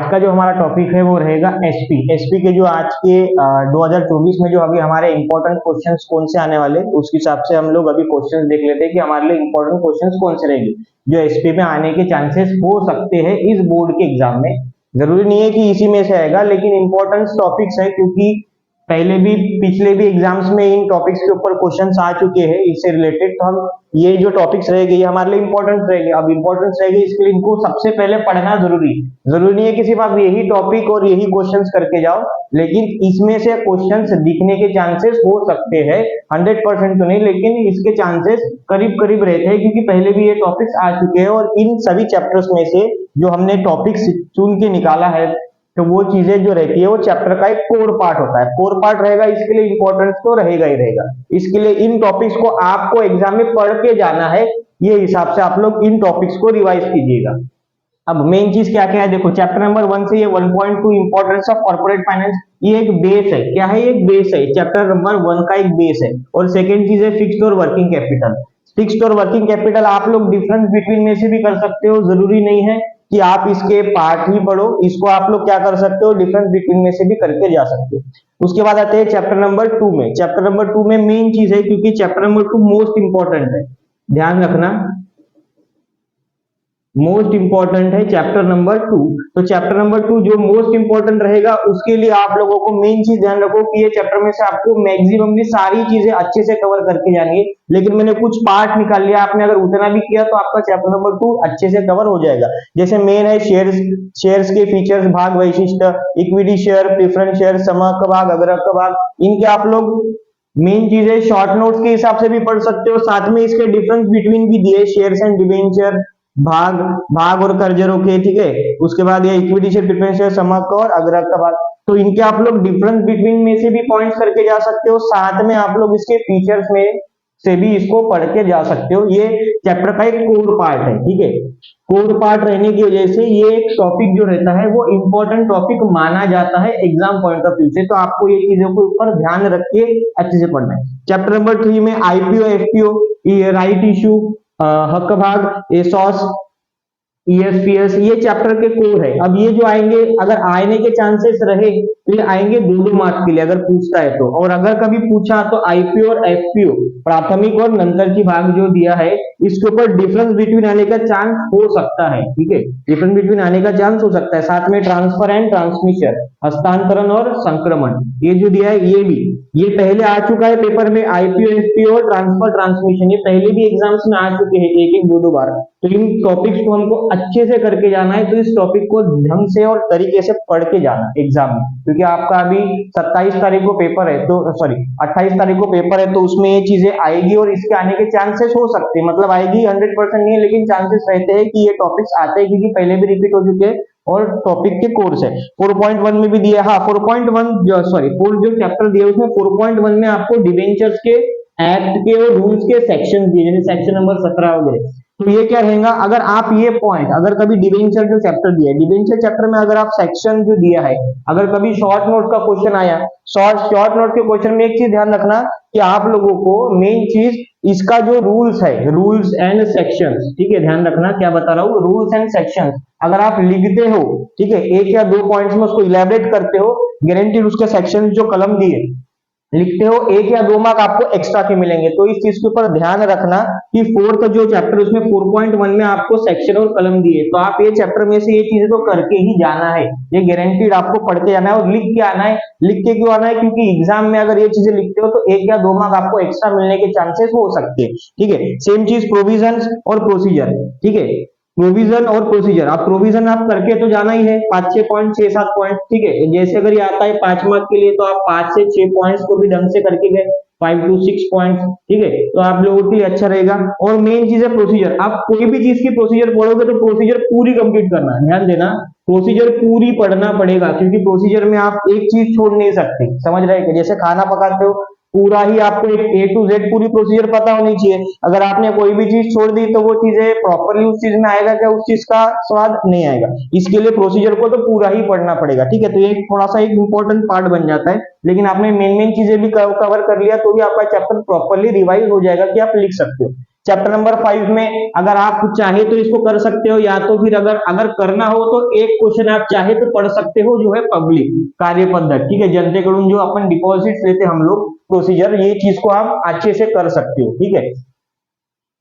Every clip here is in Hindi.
आज का जो हमारा टॉपिक है वो रहेगा एसपी। एसपी के जो आज के 2024 में जो अभी हमारे इंपॉर्टेंट क्वेश्चंस कौन से आने वाले, उसके हिसाब से हम लोग अभी क्वेश्चंस देख लेते हैं कि हमारे लिए इंपॉर्टेंट क्वेश्चंस कौन से रहेंगे जो एसपी में आने के चांसेस हो सकते हैं इस बोर्ड के एग्जाम में। जरूरी नहीं है कि इसी में से आएगा, लेकिन इंपॉर्टेंट टॉपिक्स है क्योंकि पहले भी पिछले भी एग्जाम्स में इन टॉपिक्स के ऊपर क्वेश्चंस आ चुके हैं इससे रिलेटेड। तो हम ये जो टॉपिक्स रहेंगे ये हमारे लिए इंपॉर्टेंस रहेंगे। अब इंपॉर्टेंस रहेगी इसके लिए इनको सबसे पहले पढ़ना जरूरी नहीं है कि सिर्फ आप यही टॉपिक और यही क्वेश्चंस करके जाओ, लेकिन इसमें से क्वेश्चंस दिखने के चांसेस हो सकते हैं। 100% तो नहीं, लेकिन इसके चांसेस करीब करीब रहते हैं क्योंकि पहले भी ये टॉपिक्स आ चुके हैं और इन सभी चैप्टर्स में से जो हमने टॉपिक्स चुन के निकाला है तो वो चीजें जो रहती है वो चैप्टर का एक कोर पार्ट होता है। कोर पार्ट रहेगा, इसके लिए इंपॉर्टेंस तो रहेगा ही रहेगा। इसके लिए इन टॉपिक्स को आपको एग्जाम में पढ़ के जाना है, ये हिसाब से आप लोग इन टॉपिक्स को रिवाइज कीजिएगा। अब मेन चीज क्या क्या है देखो, चैप्टर नंबर 1 से ये 1.2 इंपॉर्टेंस ऑफ कॉर्पोरेट फाइनेंस, ये एक बेस है। क्या है? एक बेस है, चैप्टर नंबर 1 का एक बेस है। और सेकेंड चीज है फिक्स्ड और वर्किंग कैपिटल। फिक्स्ड और वर्किंग कैपिटल आप लोग डिफरेंस बिटवीन में से भी कर सकते हो, जरूरी नहीं है कि आप इसके पार्ट ही पढ़ो, इसको आप लोग क्या कर सकते हो डिफरेंस बिटवीन में से भी करके जा सकते हो। उसके बाद आते हैं चैप्टर नंबर 2 में। चैप्टर नंबर 2 में मेन चीज है क्योंकि चैप्टर नंबर 2 मोस्ट इंपॉर्टेंट है, ध्यान रखना, मोस्ट इंपॉर्टेंट है चैप्टर नंबर 2। तो चैप्टर नंबर 2 जो मोस्ट इंपॉर्टेंट रहेगा उसके लिए आप लोगों को मेन चीज ध्यान रखो कि ये चैप्टर में से आपको मैक्सिमम भी सारी चीजें अच्छे से कवर करके जानी है। लेकिन मैंने कुछ पार्ट निकाल लिया, आपने अगर उतना भी किया तो आपका चैप्टर नंबर 2 अच्छे से कवर हो जाएगा। जैसे मेन है शेयर्स के फीचर्स, भाग वैशिष्ट, इक्विटी शेयर, प्रेफरेंस शेयर, समहक्क भाग, अग्रहक्क भाग, इनके आप लोग मेन चीजें शॉर्ट नोट्स के हिसाब से भी पढ़ सकते हो। साथ में इसके डिफरेंस बिटवीन भी दिए, शेयर्स एंड डिबेंचर, भाग और कर्जरों के, ठीक है। उसके बाद ये इक्विटी शेयर, प्रेफरेंस शेयर, समहक्क और अग्रहक्क भाग, तो इनके आप लोग डिफरेंस बिटवीन में से भी पॉइंट्स करके जा सकते हो। साथ में आप लोग इसके फीचर्स में से भी इसको पढ़ के जा सकते हो। ये चैप्टर का एक कोर पार्ट है, ठीक है। कोर पार्ट रहने की वजह से ये एक टॉपिक जो रहता है वो इंपॉर्टेंट टॉपिक माना जाता है एग्जाम पॉइंट ऑफ व्यू से। तो आपको ये चीजों के ऊपर ध्यान रख के अच्छे से पढ़ना है। चैप्टर नंबर 3 में आईपीओ, एफपीओ, राइट इश्यू, हक भाग, एसॉस, ईएसपीएस, ये चैप्टर के कोर है। अब ये जो आएंगे, अगर आने के चांसेस रहे तो ये आएंगे 2-2 मार्क्स के लिए अगर पूछता है तो। और अगर कभी पूछा तो आईपीओ और एफपीओ, प्राथमिक और नंतर की भाग जो दिया है, इसके ऊपर डिफरेंस बिटवीन आने का चांस हो सकता है, ठीक है। डिफरेंस बिटवीन आने का चांस हो सकता है। साथ में ट्रांसफर एंड ट्रांसमिशन, हस्तांतरण और संक्रमण, ये जो दिया है ये पहले आ चुका है पेपर में। आईपीओ, एफपीओ और ट्रांसफर ट्रांसमिशन ये पहले भी एग्जाम्स में आ चुके हैं 1-2 बार। तो इन टॉपिक्स को हमको अच्छे से करके जाना है। तो इस टॉपिक को ढंग से और तरीके से पढ़ के जाना एग्जाम में, क्योंकि आपका अभी 27 तारीख को पेपर है, तो सॉरी 28 तारीख को पेपर है, तो उसमें ये चीजें आएगी और इसके आने के चांसेस हो सकते हैं। मतलब आएगी 100% नहीं है, लेकिन चांसेस रहते हैं कि ये टॉपिक्स आते हैं क्योंकि पहले भी रिपीट हो चुके हैं और टॉपिक के कोर्स है। 4.1 में भी दिया, हाँ 4.1 सॉरी 4 जो चैप्टर दिया उसमें 4.1 में आपको डिबेंचर्स के एक्ट के और रूल्स के सेक्शन दिए, जैसे सेक्शन नंबर 17 वगैरह। तो ये क्या रहेगा, अगर आप ये पॉइंट, अगर कभी डिबेंचर जो चैप्टर दिया है, डिबेंचर चैप्टर में अगर आप सेक्शन जो दिया है, अगर कभी शॉर्ट नोट का क्वेश्चन आया, शॉर्ट नोट के क्वेश्चन में एक चीज ध्यान रखना कि आप लोगों को मेन चीज इसका जो रूल्स है, रूल्स एंड सेक्शंस, ठीक है, ध्यान रखना क्या बता रहा हूं, रूल्स एंड सेक्शंस अगर आप लिखते हो, ठीक है, 1 या 2 पॉइंट्स में उसको इलैबोरेट करते हो, गारंटीड उसके सेक्शन जो कलम दिए लिखते हो 1 या 2 मार्क आपको एक्स्ट्रा के मिलेंगे। तो इस चीज के ऊपर ध्यान रखना कि 4th जो चैप्टर उसमें 4.1 में आपको सेक्शन और कलम दिए, तो आप ये चैप्टर में से ये चीजें तो करके ही जाना है, ये गारंटीड आपको पढ़ के जाना है और लिख के आना है। लिख के क्यों आना है? क्योंकि एग्जाम में अगर ये चीजें लिखते हो तो 1 या 2 मार्क आपको एक्स्ट्रा मिलने के चांसेस हो सकते हैं, ठीक है। सेम चीज प्रोविजंस और प्रोसीजर, ठीक है, प्रोविजन और प्रोसीजर, आप प्रोविजन आप करके तो जाना ही है, 5-6 पॉइंट, 6-7 पॉइंट, ठीक है। जैसे अगर ये आता है 5 मार्क के लिए तो आप 5 से 6 पॉइंट्स को भी ढंग से करके गए, 5 to 6 पॉइंट्स, ठीक है, तो आप लोगों के लिए अच्छा रहेगा। और मेन चीज है प्रोसीजर, आप कोई भी चीज की प्रोसीजर पढ़ोगे तो प्रोसीजर पूरी कंप्लीट करना, ध्यान देना, प्रोसीजर पूरी पढ़ना पड़ेगा, क्योंकि प्रोसीजर में आप एक चीज छोड़ नहीं सकते, समझ रहे हैं? जैसे खाना पकाते हो, पूरा ही आपको एक A to Z पूरी प्रोसीजर पता होनी चाहिए। अगर आपने कोई भी चीज छोड़ दी तो वो चीजें प्रॉपरली उस चीज में आएगा क्या? उस चीज का स्वाद नहीं आएगा। इसके लिए प्रोसीजर को तो पूरा ही पढ़ना पड़ेगा, ठीक है। तो ये थोड़ा सा एक इंपॉर्टेंट पार्ट बन जाता है, लेकिन आपने मेन चीजें भी कवर कर लिया तो भी आपका चैप्टर प्रॉपरली रिवाइज हो जाएगा कि आप लिख सकते हो। चैप्टर नंबर 5 में अगर आप चाहे तो इसको कर सकते हो, या तो फिर अगर करना हो तो एक क्वेश्चन आप चाहे तो पढ़ सकते हो, जो है पब्लिक कार्य पद्धति, ठीक है, जनतेकडून जो अपन डिपॉजिट लेते हम लोग प्रोसीजर, ये चीज को आप अच्छे से कर सकते हो, ठीक है।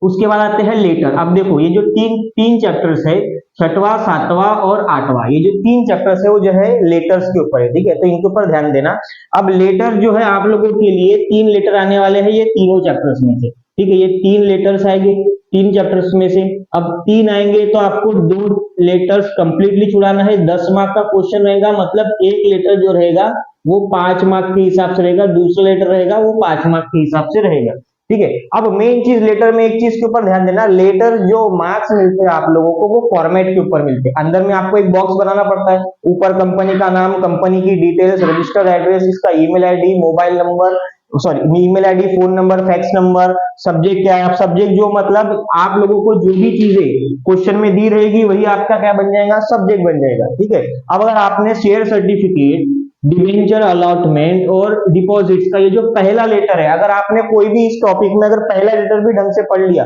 उसके बाद आते हैं लेटर। अब देखो ये जो तीन तीन चैप्टर्स है, छठवां, सातवां और आठवां, ये जो तीन चैप्टर्स है वो जो है लेटर्स के ऊपर है, ठीक है, तो इनके ऊपर ध्यान देना। अब लेटर जो है आप लोगों के लिए 3 लेटर आने वाले हैं ये तीनों चैप्टर्स में से, ठीक है, ये 3 लेटर्स आएंगे 3 चैप्टर्स में से। अब 3 आएंगे तो आपको 2 लेटर्स कंप्लीटली छुड़ाना है, 10 मार्क का क्वेश्चन रहेगा, मतलब एक लेटर जो रहेगा वो 5 मार्क के हिसाब से रहेगा, दूसरा लेटर रहेगा वो 5 मार्क के हिसाब से रहेगा, ठीक है। अब मेन चीज लेटर में एक चीज के ऊपर ध्यान देना, लेटर जो मार्क्स मिलते हैं आप लोगों को वो फॉर्मेट के ऊपर मिलते हैं। अंदर में आपको एक बॉक्स बनाना पड़ता है, ऊपर कंपनी का नाम, कंपनी की डिटेल्स, रजिस्टर्ड एड्रेस, इसका email ID, mobile number, sorry email ID, phone number, fax number, subject क्या है, सब्जेक्ट जो मतलब आप लोगों को जो भी चीजें क्वेश्चन में दी रहेगी वही आपका क्या बन जाएगा, सब्जेक्ट बन जाएगा, ठीक है। अब अगर आपने शेयर सर्टिफिकेट, डिवेंचर अलॉटमेंट और डिपॉजिट्स का ये जो पहला लेटर है, अगर आपने कोई भी इस टॉपिक में अगर पहला लेटर भी ढंग से पढ़ लिया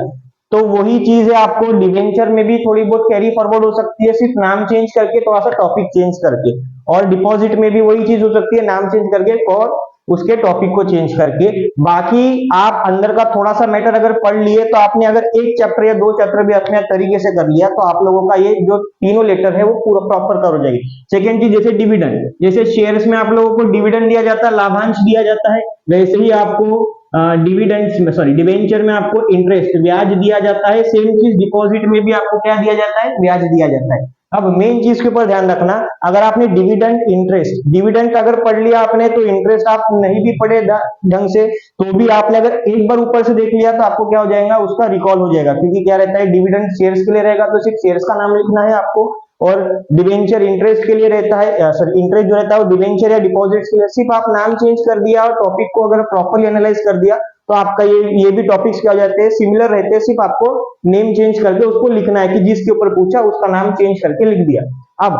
तो वही चीज है आपको डिवेंचर में भी थोड़ी बहुत कैरी फॉरवर्ड हो सकती है, सिर्फ नाम चेंज करके, थोड़ा सा टॉपिक चेंज करके, और डिपॉजिट में भी वही चीज हो सकती है, नाम चेंज करके और उसके टॉपिक को चेंज करके। बाकी आप अंदर का थोड़ा सा मैटर अगर पढ़ लिए तो आपने अगर एक चैप्टर या 2 चैप्टर भी अपने तरीके से कर लिया तो आप लोगों का ये जो तीनों लेटर है वो पूरा प्रॉपर कवर हो जाएगी। सेकेंड चीज, जैसे डिविडेंड, जैसे शेयर्स में आप लोगों को डिविडेंड दिया जाता है, लाभांश दिया जाता है, वैसे ही आपको डिविडेंड्स में, सॉरी डिवेंचर में आपको इंटरेस्ट, ब्याज दिया जाता है। सेम चीज डिपॉजिट में भी आपको क्या दिया जाता है, ब्याज दिया जाता है। अब मेन चीज के ऊपर ध्यान रखना, अगर आपने डिविडेंड, इंटरेस्ट, डिविडेंड अगर पढ़ लिया आपने तो इंटरेस्ट आप नहीं भी पढ़े ढंग से तो भी आपने अगर एक बार ऊपर से देख लिया तो आपको क्या हो जाएगा, उसका रिकॉल हो जाएगा, क्योंकि क्या रहता है, डिविडेंड शेयर्स के लिए रहेगा तो सिर्फ शेयर्स का नाम लिखना है आपको, और डिवेंचर इंटरेस्ट के लिए रहता है, सॉरी इंटरेस्ट जो रहता है वो डिवेंचर या डिपॉजिट्स के लिए, सिर्फ आप नाम चेंज कर दिया और टॉपिक को अगर प्रॉपरली एनालाइज कर दिया तो आपका ये भी टॉपिक्स क्या हो जाते हैं, सिमिलर रहते हैं, सिर्फ आपको नेम चेंज करके उसको लिखना है कि जिसके ऊपर पूछा उसका नाम चेंज करके लिख दिया। अब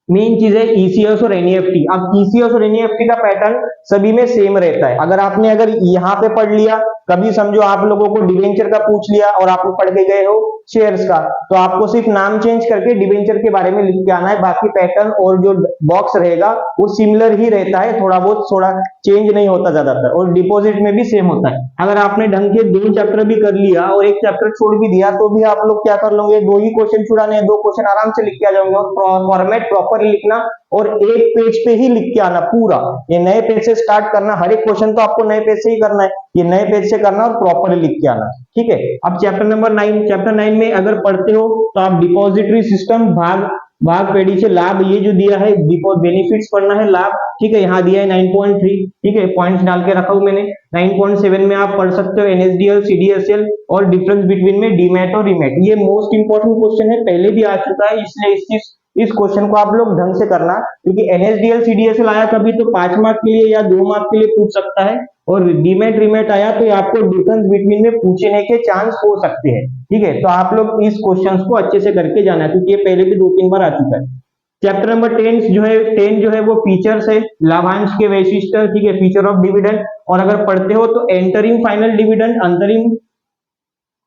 मेन चीज है ईसीएस और एनईएफटी। अब ईसीएस और एनईएफटी का पैटर्न सभी में सेम रहता है। अगर यहाँ पे पढ़ लिया, कभी समझो आप लोगों को डिवेंचर का पूछ लिया और आप लोग पढ़ के गए हो शेयर्स का, तो आपको सिर्फ नाम चेंज करके डिवेंचर के बारे में लिख के आना है, बाकी पैटर्न और जो बॉक्स रहेगा वो सिमिलर ही रहता है, थोड़ा चेंज नहीं होता ज्यादातर, और डिपॉजिट में भी सेम होता है। अगर आपने ढंग के 2 चैप्टर भी कर लिया और एक चैप्टर छोड़ भी दिया तो भी आप लोग क्या कर लोगे, 2 ही क्वेश्चन छुड़ाने हैं, 2 क्वेश्चन आराम से लिख के आ जाओगे, और फॉर्मेट प्रॉपर लिखना और एक पेज पे ही लिख के आना पूरा, ये नए पेज से स्टार्ट करना, हर एक क्वेश्चन तो आपको नए पेज से ही करना है, ये नए पेज से करना और प्रॉपरली लिख के आना, ठीक है। अब चैप्टर नंबर 9, चैप्टर 9 में अगर पढ़ते हो तो आप डिपॉजिटरी सिस्टम, भाग पेडी से लाभ, ये जो दिया है बेनिफिट्स पढ़ना है, लाभ, ठीक है, यहाँ दिया है 9.3, ठीक है, पॉइंट्स डाल के रखा हूं मैंने। 9.7 में आप पढ़ सकते हो एनएसडीएल, सीडीएसएल और डिफरेंस बिटवीन में डीमैट और रीमैट, ये मोस्ट इंपॉर्टेंट क्वेश्चन है, पहले भी आ चुका है, इसलिए इस क्वेश्चन को आप लोग ढंग से करना, क्योंकि एनएसडीएल सीडीएसएल आया कभी तो 5 मार्क के लिए या 2 मार्क के लिए पूछ सकता है, और डीमैट रीमैट आया तो आपको डिफरेंस बिटवीन में पूछने के चांस हो सकते हैं, ठीक है। तो आप लोग इस क्वेश्चंस को अच्छे से करके जाना, क्योंकि ये पहले भी 2-3 बार आ चुका है। चैप्टर नंबर 10 जो है वो फीचर्स है, लाभांश के वैशिष्ट, ठीक है, फीचर ऑफ डिविडेंड, और अगर पढ़ते हो तो एंटरिंग फाइनल डिविडेंड, अंतरिम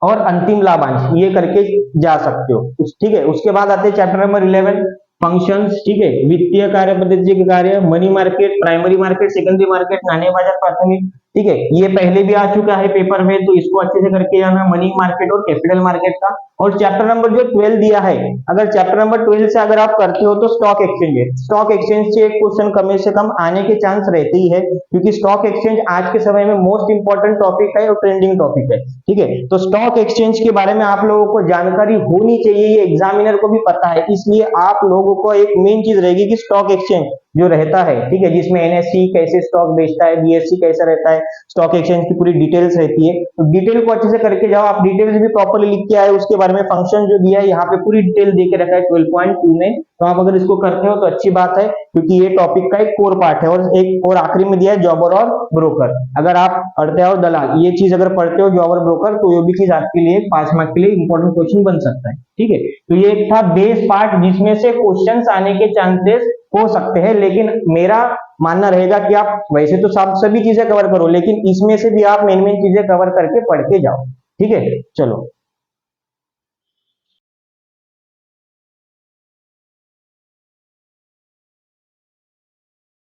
और अंतिम लाभांश, ये करके जा सकते हो, ठीक है। उसके बाद आते हैं चैप्टर नंबर 11 फंक्शंस, ठीक है, वित्तीय कार्य पद्धति के कार्य, money market, primary market, secondary market, नाणे बाजार, प्राथमिक, ठीक है, ये पहले भी आ चुका है पेपर में, तो इसको अच्छे से करके जाना, मनी मार्केट और कैपिटल मार्केट का। और चैप्टर नंबर जो 12 दिया है, अगर चैप्टर नंबर 12 से अगर आप करते हो तो स्टॉक एक्सचेंज है, स्टॉक एक्सचेंज से एक क्वेश्चन कम से कम आने के चांस रहते ही है, क्योंकि स्टॉक एक्सचेंज आज के समय में मोस्ट इंपॉर्टेंट टॉपिक है और ट्रेंडिंग टॉपिक है, ठीक है। तो स्टॉक एक्सचेंज के बारे में आप लोगों को जानकारी होनी चाहिए, ये एग्जामिनर को भी पता है, इसलिए आप लोगों को एक मेन चीज रहेगी कि स्टॉक एक्सचेंज जो रहता है, ठीक है, जिसमें एनएससी कैसे स्टॉक बेचता है, बीएससी कैसा रहता है, स्टॉक एक्सचेंज की पूरी डिटेल्स रहती है, तो डिटेल को अच्छे से करके जाओ। आप डिटेल्स भी प्रॉपर्ली लिख के आए, उसके बारे में फंक्शन जो दिया है यहाँ पे पूरी डिटेल दे के रखा है 12.2 में, तो आप अगर इसको करते हो तो अच्छी बात है, क्योंकि ये टॉपिक का एक कोर पार्ट है। और एक और आखिरी में दिया है जॉबर और ब्रोकर, अगर आप पढ़ते हो दलाल, ये चीज अगर पढ़ते हो जॉबर ब्रोकर, तो ये भी चीज आपके लिए 5 मार्क के लिए इंपॉर्टेंट क्वेश्चन बन सकता है, ठीक है। तो ये था बेस पार्ट जिसमें से क्वेश्चंस आने के चांसेस हो सकते हैं, लेकिन मेरा मानना रहेगा कि आप वैसे तो सब सभी चीजें कवर करो, लेकिन इसमें से भी आप मेन चीजें कवर करके पढ़ के जाओ। ठीक है, चलो।